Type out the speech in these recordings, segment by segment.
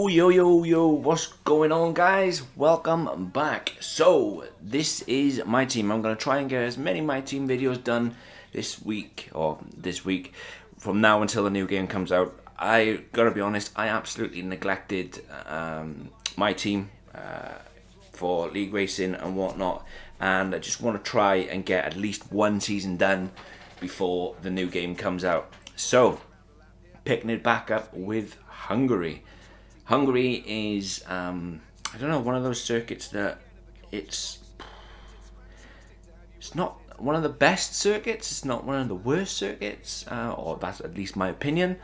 Yo, what's going on, guys? Welcome back. So, this is my team. I'm going to try and get as many my team videos done this week, from now until the new game comes out. I gotta be honest, I absolutely neglected my team for league racing and whatnot, and I just want to try and get at least one season done before the new game comes out. So, picking it back up with Hungary. Hungary is, I don't know, one of those circuits that it's not one of the best circuits, it's not one of the worst circuits, or that's at least my opinion.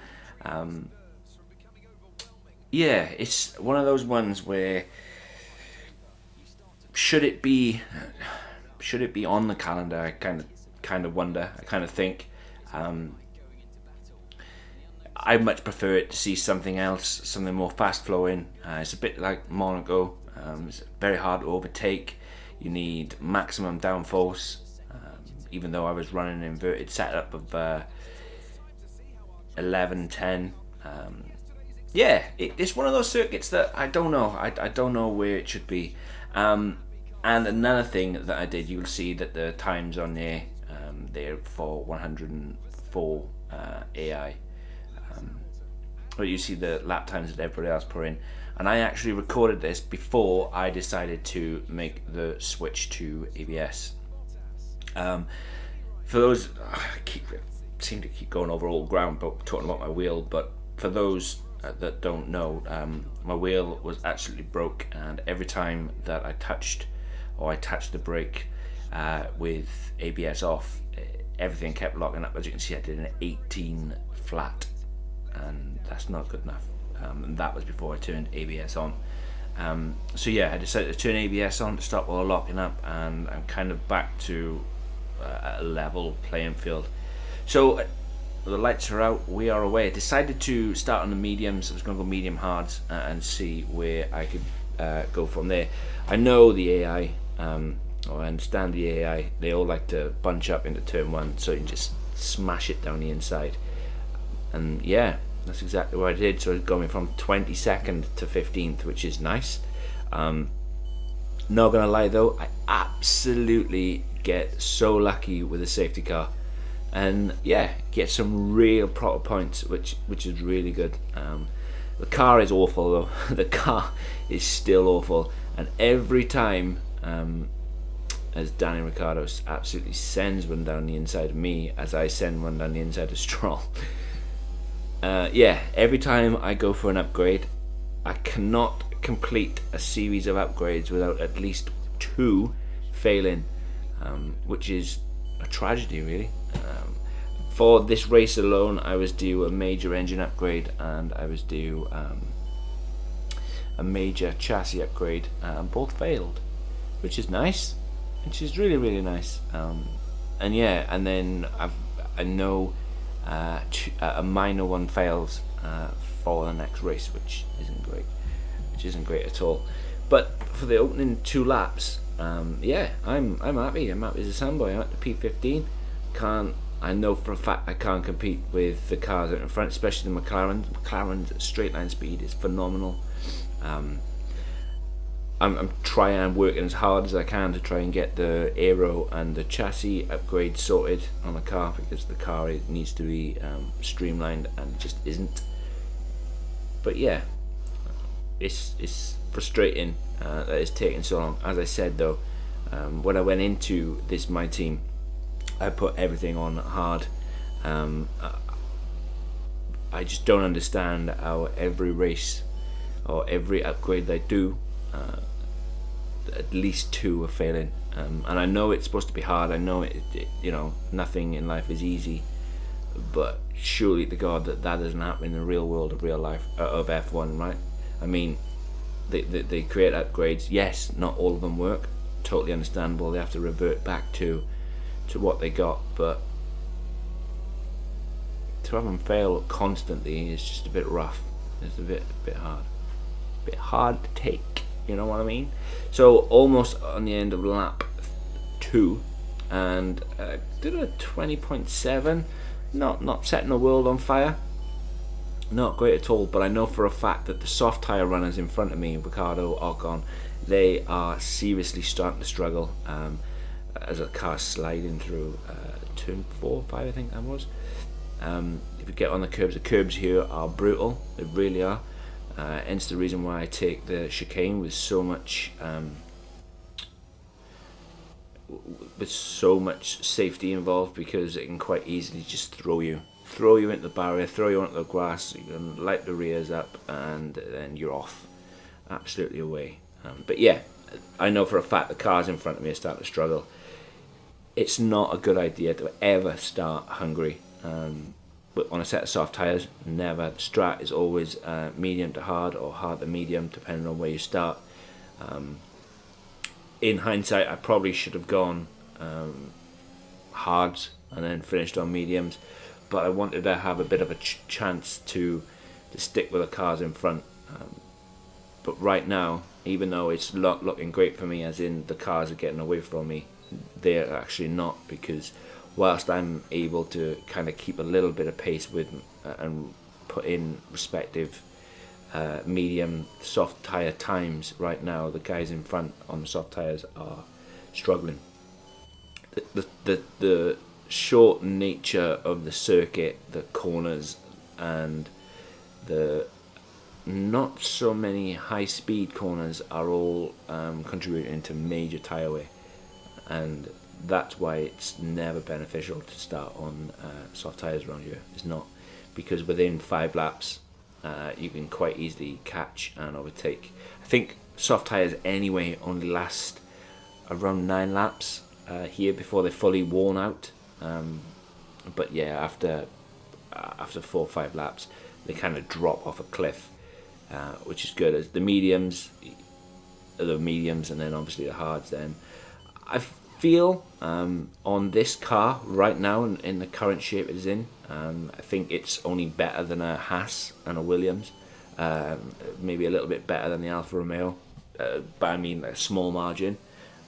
Yeah, it's one of those ones where should it be on the calendar? I kind of wonder. I kind of think. I much prefer it to see something else, something more fast flowing. It's a bit like Monaco. It's very hard to overtake. You need maximum downforce. Even though I was running an inverted setup of 11-10. Yeah, it's one of those circuits that I don't know. I don't know where it should be. And another thing that I did, you'll see that the times on there, they're for 104 AI. But you see the lap times that everybody else put in, and I actually recorded this before I decided to make the switch to ABS. For those, seem to keep going over all ground, but talking about my wheel. But for those that don't know, my wheel was absolutely broke, and every time that I touched the brake with ABS off, everything kept locking up. As you can see, I did an 18 flat. And that's not good enough, and that was before I turned ABS on. So yeah, I decided to turn ABS on to stop all locking up, and I'm kind of back to a level playing field. So the lights are out, we are away. I decided to start on the mediums. I was going to go medium hards and see where I could go from there. I know the AI, or I understand the AI, they all like to bunch up into turn one, so you can just smash it down the inside. And yeah, that's exactly what I did. So it got me from 22nd to 15th, which is nice. Not gonna lie though, I absolutely get so lucky with a safety car, and yeah, get some real proper points, which is really good. The car is awful though. The car is still awful, and every time, as Danny Ricciardo absolutely sends one down the inside of me, as I send one down the inside of Stroll. Yeah, every time I go for an upgrade, I cannot complete a series of upgrades without at least 2 failing, which is a tragedy really. For this race alone, I was due a major engine upgrade, and I was due a major chassis upgrade, and both failed, which is nice, which is really nice. And yeah, and then I know a minor one fails for the next race, which isn't great at all. But for the opening 2 laps, yeah, I'm happy. I'm happy as a sandboy. I'm at the P15. I know for a fact I can't compete with the cars out in front, especially the McLaren. McLaren's straight line speed is phenomenal. I'm trying and working as hard as I can to try and get the aero and the chassis upgrade sorted on the car, because the car needs to be streamlined and just isn't. But yeah, it's frustrating that it's taking so long. As I said though, when I went into this my team, I put everything on hard. I just don't understand how every race or every upgrade they do, at least 2 are failing, and I know it's supposed to be hard. I know it nothing in life is easy, but surely to God that doesn't happen in the real world of real life, of F1, right? I mean, they create upgrades. Yes, not all of them work. Totally understandable. They have to revert back to what they got, but to have them fail constantly is just a bit rough. It's a bit hard to take. You know what I mean? So almost on the end of lap 2, and did a 20.7, not setting the world on fire, not great at all. But I know for a fact that the soft tyre runners in front of me, Ricardo, Ocon, they are seriously starting to struggle as a car sliding through turn 4 or 5, I think that was. If you get on the curbs here are brutal, they really are. Hence the reason why I take the chicane with so much safety involved, because it can quite easily just throw you into the barrier, throw you onto the grass. You can light the rears up, and then you're off, absolutely away. But yeah, I know for a fact the cars in front of me are starting to struggle. It's not a good idea to ever start Hungary but on a set of soft tyres. Never. The strat is always medium to hard or hard to medium, depending on where you start. In hindsight, I probably should have gone hards and then finished on mediums, but I wanted to have a bit of a chance to stick with the cars in front. But right now, even though it's not looking great for me, as in the cars are getting away from me, they're actually not, because whilst I'm able to kind of keep a little bit of pace with and put in respective medium soft tyre times, right now the guys in front on the soft tyres are struggling. The short nature of the circuit, the corners, and the not so many high speed corners are all contributing to major tyre wear, and that's why it's never beneficial to start on soft tyres around here. It's not, because within 5 laps you can quite easily catch and overtake. I think soft tyres anyway only last around 9 laps here before they're fully worn out. But yeah, after 4 or 5 laps they kind of drop off a cliff, which is good. As the mediums and then obviously the hards, then I feel on this car right now, in the current shape it is in, I think it's only better than a Haas and a Williams, maybe a little bit better than the Alfa Romeo, but I mean a small margin.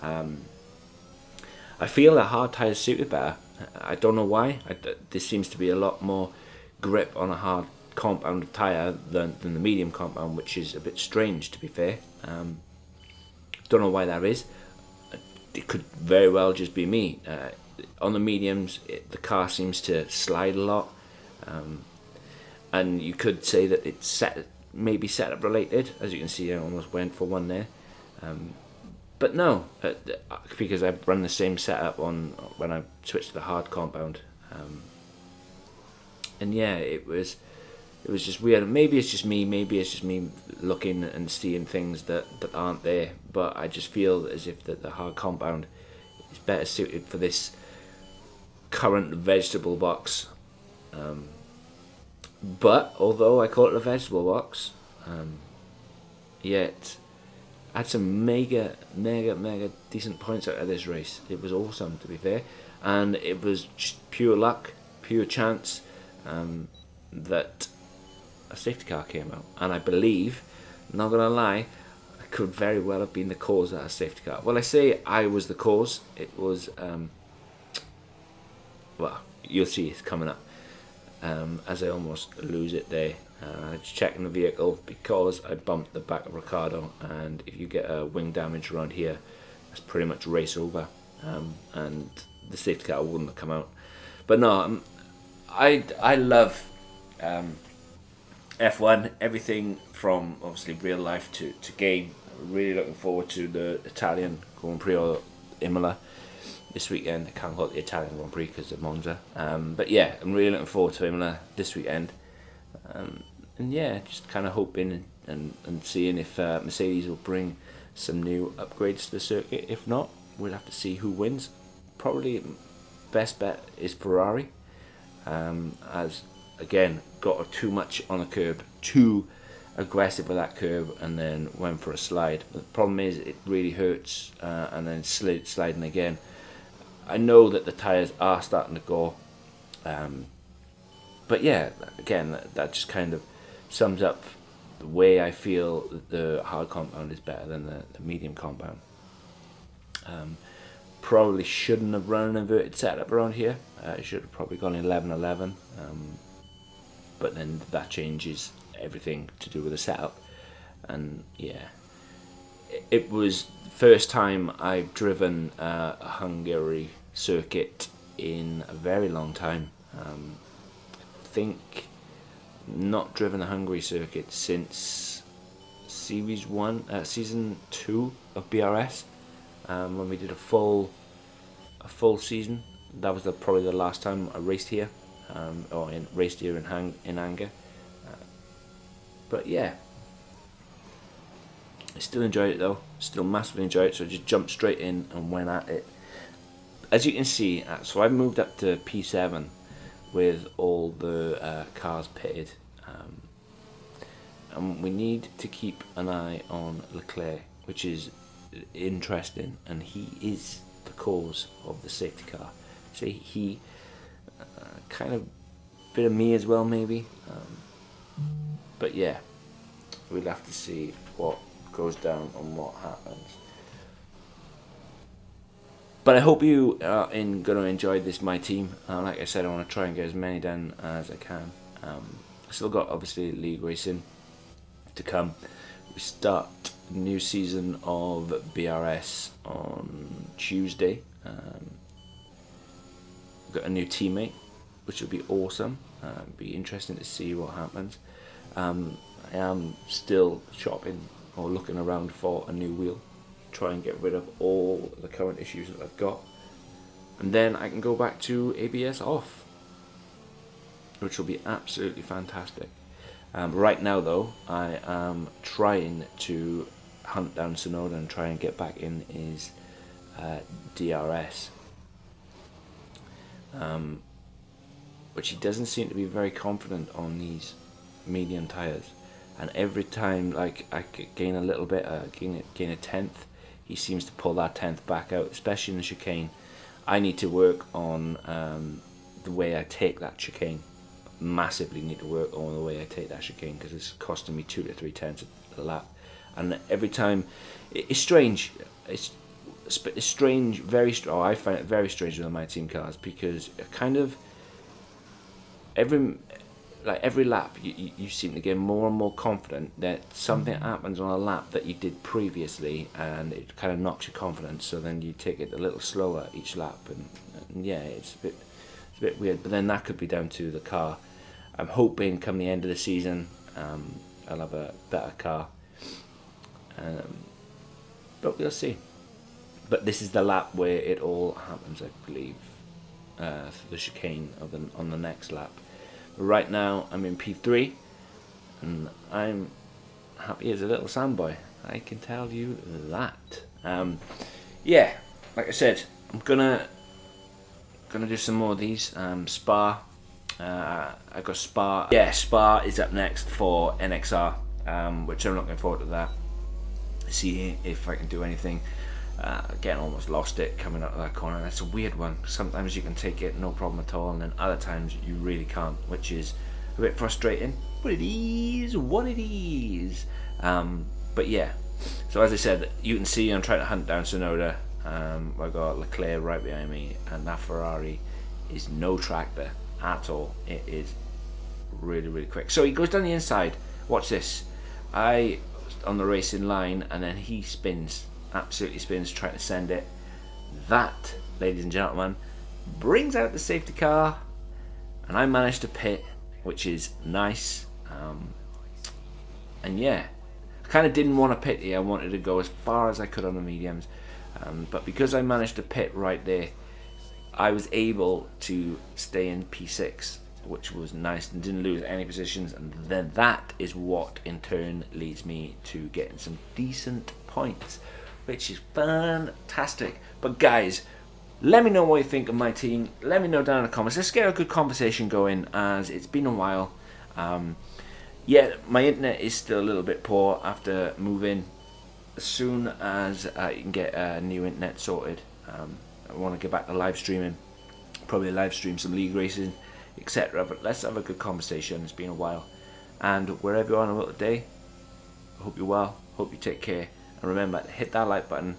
I feel the hard tyres suited better. I don't know why. There seems to be a lot more grip on a hard compound tyre than the medium compound, which is a bit strange, to be fair. Don't know why that is. It could very well just be me. On the mediums, the car seems to slide a lot, and you could say that it's maybe setup related. As you can see, I almost went for one there, but no, because I've run the same setup on when I switched to the hard compound, and yeah, it was just weird. Maybe it's just me looking and seeing things that aren't there, but I just feel as if the hard compound is better suited for this current vegetable box. But although I call it a vegetable box, yet I had some mega decent points out of this race. It was awesome, to be fair, and it was just pure luck, pure chance that a safety car came out, and I believe, not gonna lie, I could very well have been the cause of that safety car. Well, I say I was the cause. It was, well, you'll see it's coming up, as I almost lose it there. I was checking the vehicle because I bumped the back of Ricardo, and if you get a wing damage around here, that's pretty much race over, and the safety car wouldn't have come out. But no, I love F1, everything from obviously real life to game. I'm really looking forward to the Italian Grand Prix, or Imola, this weekend. I can't call it the Italian Grand Prix because of Monza. But yeah, I'm really looking forward to Imola this weekend. And yeah, just kind of hoping and seeing if Mercedes will bring some new upgrades to the circuit. If not, we'll have to see who wins. Probably best bet is Ferrari, as again got too much on the curb, too aggressive with that curb, and then went for a slide. But the problem is it really hurts, and then sliding again. I know that the tyres are starting to go, but yeah, again, that just kind of sums up the way I feel that the hard compound is better than the medium compound. Probably shouldn't have run an inverted setup around here. I should have probably gone 11-11. but then that changes everything to do with the setup. And yeah, it was the first time I've driven a Hungary circuit in a very long time. I think not driven a Hungary circuit since season 2 of BRS, when we did a full season. That was probably the last time I raced here, raced here in Hungary. But yeah, I still enjoyed it though. Still massively enjoyed it. So I just jumped straight in and went at it. As you can see, so I've moved up to P7 with all the cars pitted, and we need to keep an eye on Leclerc, which is interesting, and he is the cause of the safety car. So he kind of bit of me as well, maybe. But yeah, we'll have to see what goes down and what happens. But I hope you are going to enjoy this, my team. Like I said, I want to try and get as many done as I can. I still got, obviously, league racing to come. We start a new season of BRS on Tuesday. Got a new teammate, which will be awesome. Be interesting to see what happens. I am still shopping or looking around for a new wheel. Try and get rid of all the current issues that I've got, and then I can go back to ABS off, which will be absolutely fantastic. Right now though, I am trying to hunt down Sonoda and try and get back in his DRS, which he doesn't seem to be very confident on these medium tyres. And every time, like, I gain a little bit, gain a tenth, he seems to pull that tenth back out, especially in the chicane. I need to work on the way I take that chicane. Massively need to work on the way I take that chicane, because it's costing me 2 to 3 tenths a lap. And every time, it's strange. It's strange, very strange. I find it very strange with my team cars, because kind of every lap you seem to get more and more confident that something happens on a lap that you did previously, and it kind of knocks your confidence, so then you take it a little slower each lap, and yeah, it's a bit weird. But then that could be down to the car. I'm hoping come the end of the season I'll have a better car, but we'll see. But this is the lap where it all happens, I believe, for the chicane on the next lap. Right now I'm in P3 and I'm happy as a little sandboy, I can tell you that. Yeah, like I said, I'm gonna do some more of these. Spa, I got Spa. Yeah, Spa is up next for NXR, which I'm looking forward to that. See if I can do anything. Again, almost lost it coming out of that corner. That's a weird one. Sometimes you can take it no problem at all, and then other times you really can't, which is a bit frustrating, but it is what it is. But yeah, so as I said, you can see I'm trying to hunt down Sonoda. I got Leclerc right behind me, and that Ferrari is no tractor at all. It is really, really quick. So he goes down the inside. Watch this. I on the racing line, and then he spins. Absolutely spins, trying to send it. That, ladies and gentlemen, brings out the safety car, and I managed to pit, which is nice. And yeah, I kind of didn't want to pit here. I wanted to go as far as I could on the mediums, but because I managed to pit right there, I was able to stay in P6, which was nice, and didn't lose any positions. And then that is what in turn leads me to getting some decent points, which is fantastic. But guys, let me know what you think of my team. Let me know down in the comments. Let's get a good conversation going, as it's been a while. Yeah, my internet is still a little bit poor after moving. As soon as I can get a new internet sorted, I want to get back to live streaming. Probably live stream some league racing, etc. But let's have a good conversation. It's been a while. And wherever you are in the world today, I hope you're well. Hope you take care. And remember to hit that like button,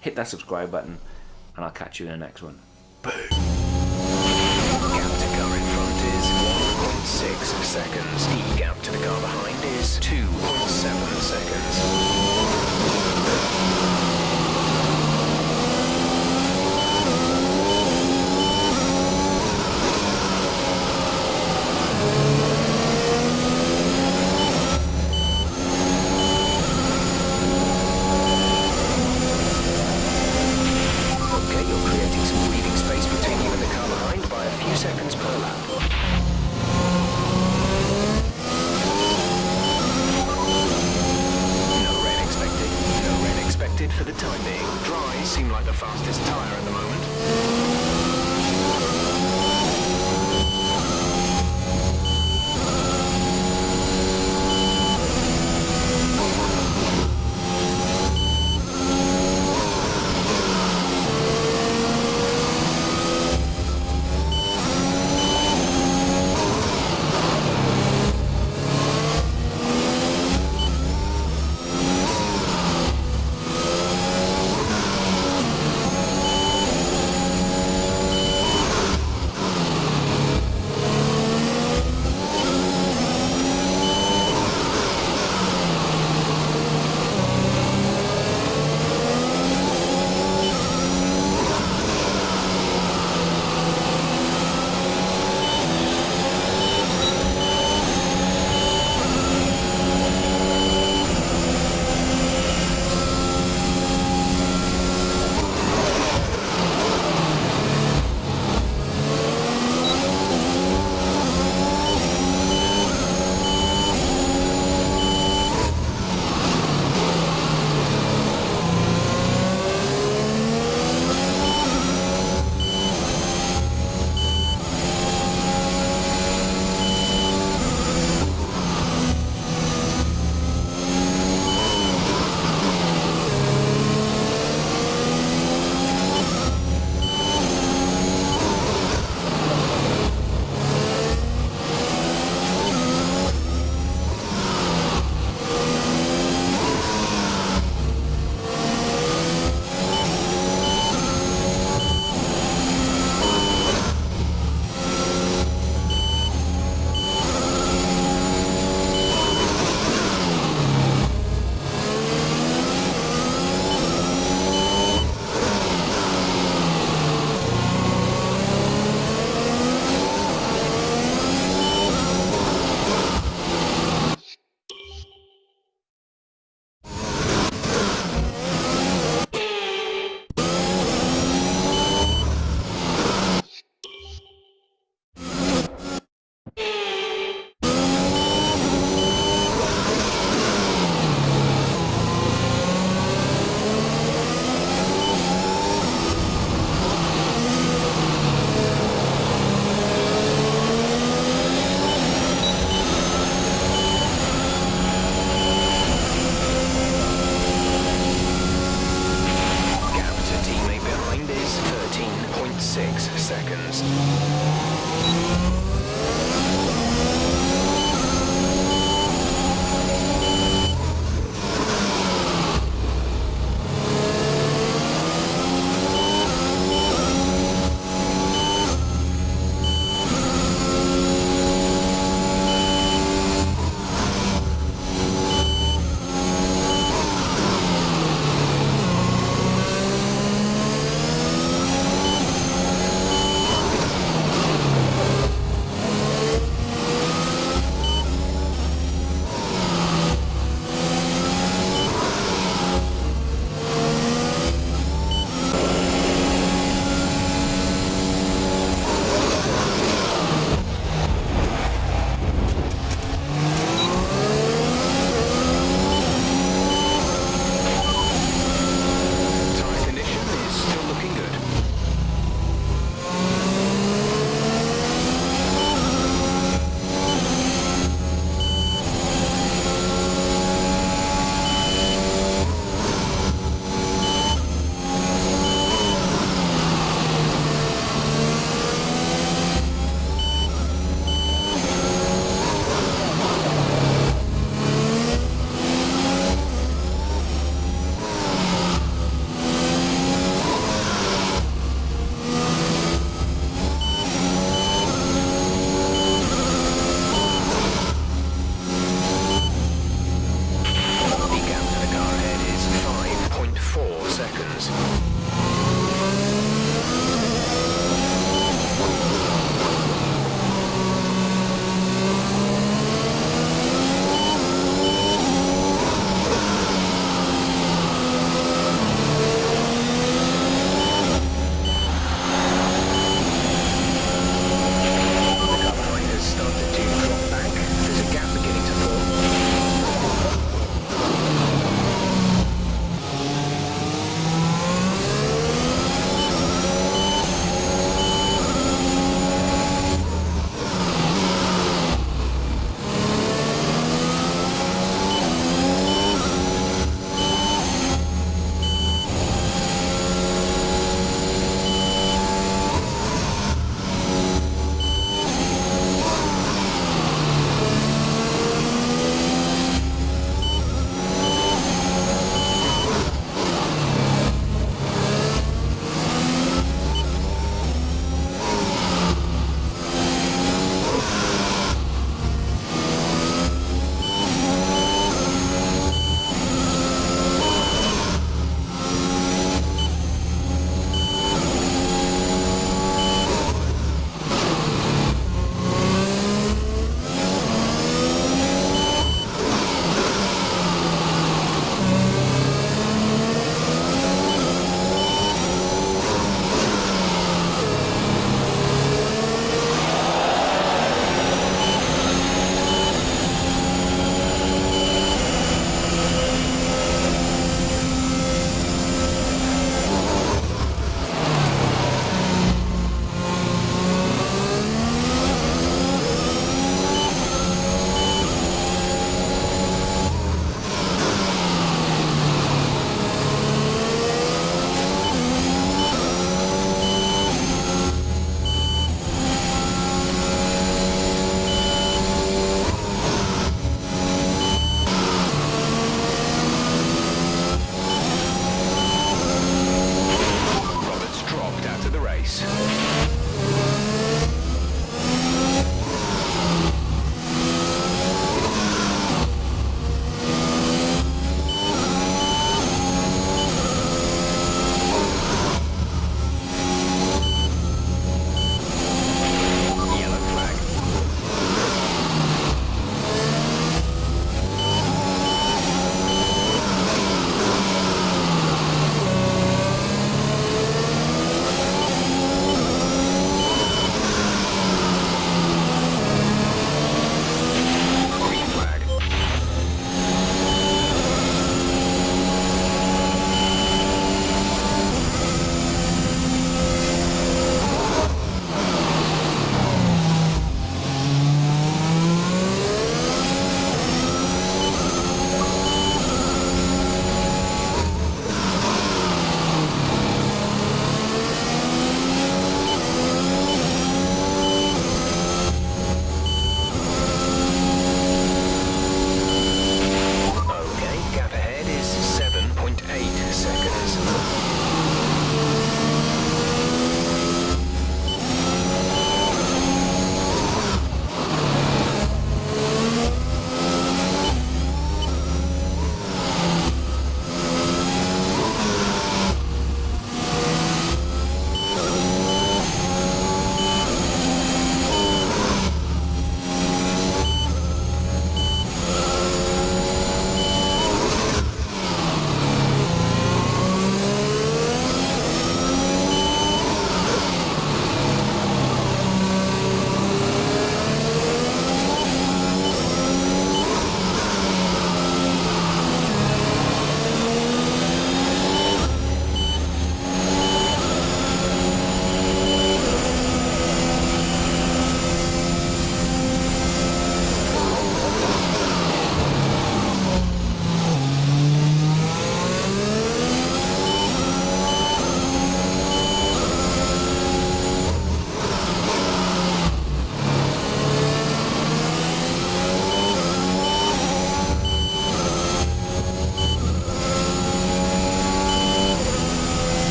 hit that subscribe button, and I'll catch you in the next one. Boom. Gap to car in front is 1.6. seconds. The gap to the car behind is 2.7 seconds. For the time being, dry seem like the fastest tyre at the moment.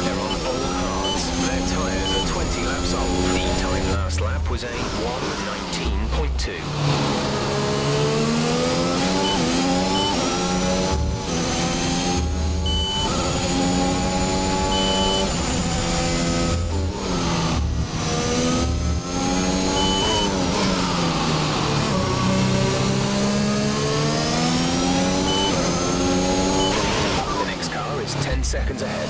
They're on old hards. Their tyres are 20 laps old. The time last lap was a 1:19.2. The next car is 10 seconds ahead.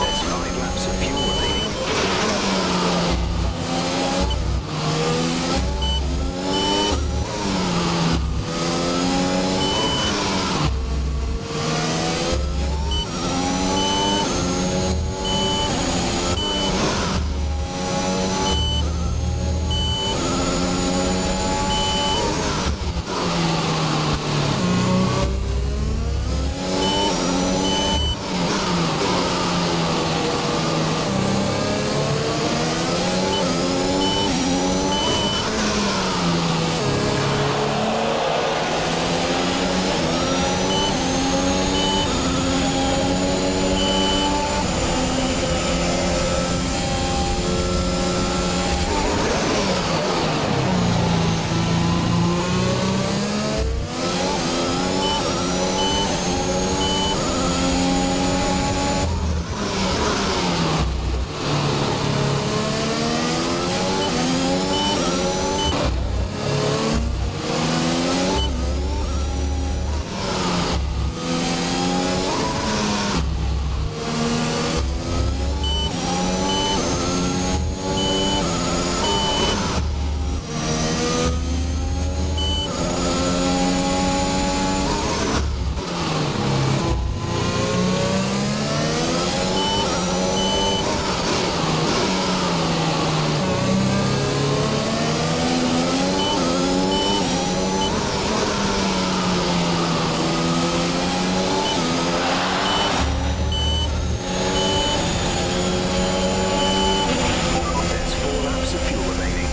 There's 5 laps of fuel remaining. There's 4 laps of fuel remaining.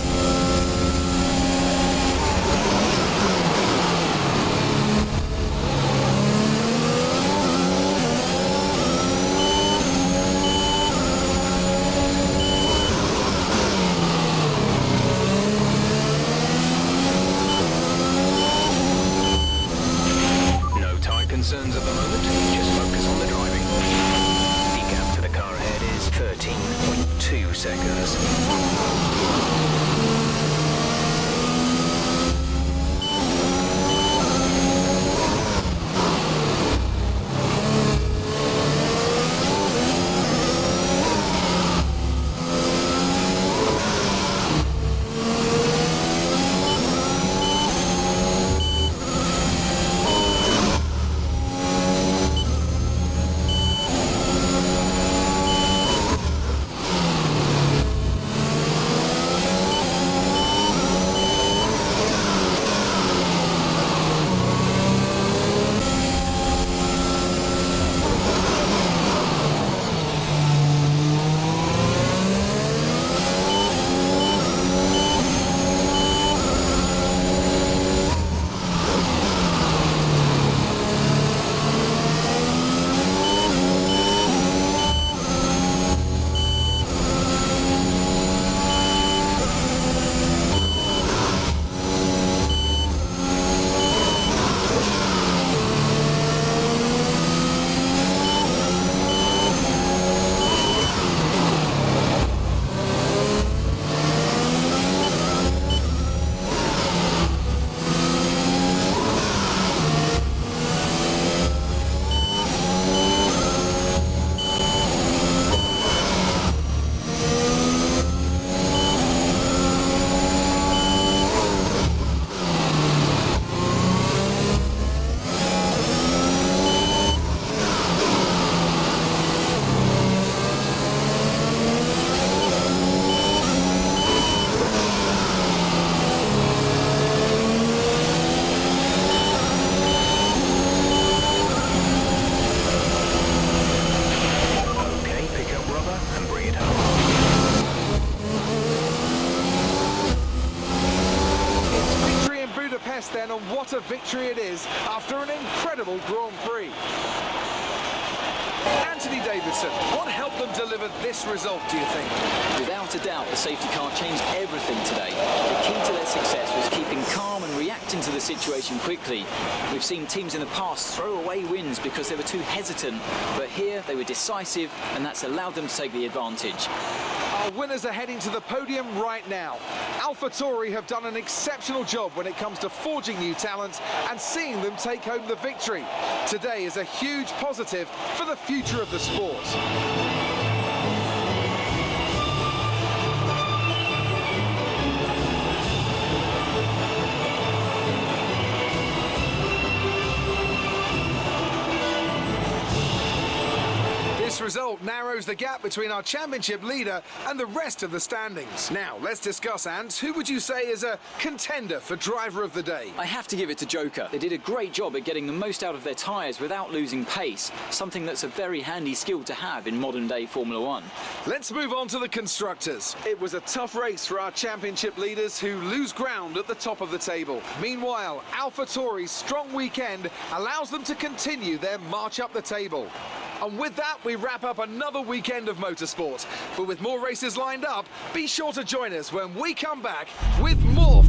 No tyre concerns at the moment. Just focus on the driving. The gap to the car ahead is 13.2 seconds. a victory it is after an incredible Grand Prix. Anthony Davidson, what helped them deliver this result, do you think? Without a doubt, the safety car changed everything today. The key to their success was keeping calm and reacting to the situation quickly. We've seen teams in the past throw away wins because they were too hesitant, but here they were decisive, and that's allowed them to take the advantage. Our winners are heading to the podium right now. AlphaTauri have done an exceptional job when it comes to forging new talents and seeing them take home the victory. Today is a huge positive for the future of the sport. This result narrows the gap between our championship leader and the rest of the standings. Now, let's discuss, Ants. Who would you say is a contender for driver of the day? I have to give it to Joker. They did a great job at getting the most out of their tyres without losing pace, something that's a very handy skill to have in modern-day Formula One. Let's move on to the constructors. It was a tough race for our championship leaders who lose ground at the top of the table. Meanwhile, AlphaTauri's strong weekend allows them to continue their march up the table. And with that, we wrap up another weekend of motorsport. But with more races lined up, be sure to join us when we come back with more.